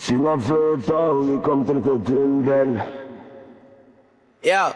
Si nga fërtalli kom 32 bel. Yo,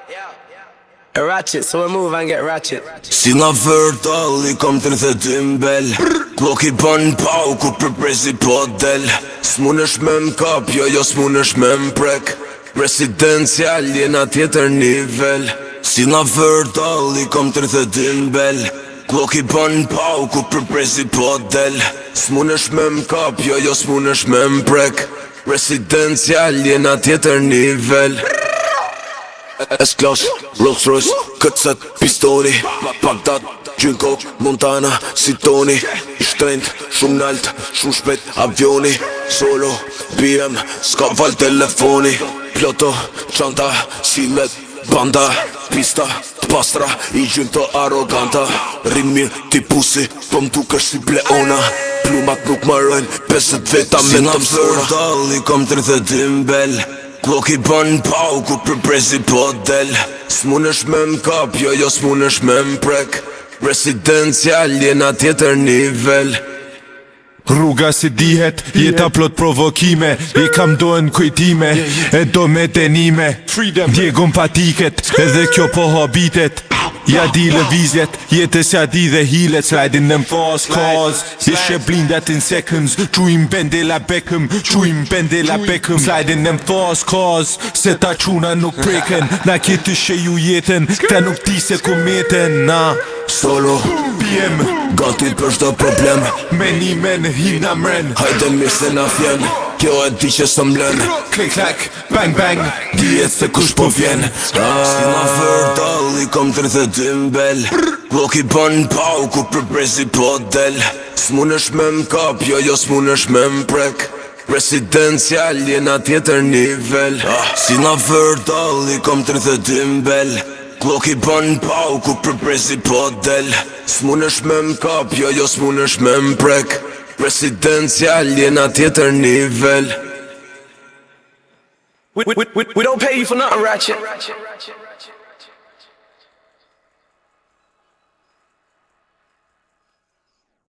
ratchet, so we move and get ratchet. Si nga fërtalli kom 32 bel. Kloki bën pau ku përpresi po del. S'munesh me m'kap, jo s'munesh me m'prek. Presidencial jena tjetër nivel. Si nga fërtalli kom 32 bel. Kloki bën pau ku përpresi po del. S'munesh me m'kap, jo s'munesh me m'prek. Presidencial jena tjetër nivel. S-Class, Rolls Royce, këtësat, pistoli Bagdad, Gjynko, Montana, si Tony Shtrejnët, shumë nalt, shumë shpet, avioni Solo, BM, s'ka val telefoni Ploto, qanta, silet, banda Pista, t'pastra, i gjynto arroganta Rimir, ti pusi, po m'dukesh si Bleona Plumat nuk marrojnë, 50 veta me të mësora Dalli kom 30 bel Kloki bën pau ku përpresi po del. S'munesh me m'kap, jo s'munesh me m'prek. Presidencial jena tjetër nivel. Rruga si dihet, jeta plot provokime I kam dojnë kujtime, e do me denime Djegun patiket, edhe kjo po habitet Ja di lëvizjet, jetës ja di dhe hilet Sliding them fast cars Ishe blindat in seconds Quim Bendela Beckham Quim Bendela Beckham Sliding them fast cars Se ta quna nuk preken Na kjetë ishe ju jetën Këta nuk ti se ku meten Na Solo BM Gati për shdo problem Me një men hina mren Hajde mirë se na fjen Kjo e di që së mlen Klik klak, bang bang Dijet se kush po vjen Si nga fërtalli kom 32 bel Kloki bën pau ku përpresi po del S'munesh me m'kap, jo s'munesh me m'prek Presidencial jena tjetër nivel Si nga fërtalli kom 32 bel Kloki bën pau ku përpresi po del S'munesh me m'kap, jo s'munesh me m'prek Presidencial jena tjetër nivel We don't pay you for nothing, ratchet.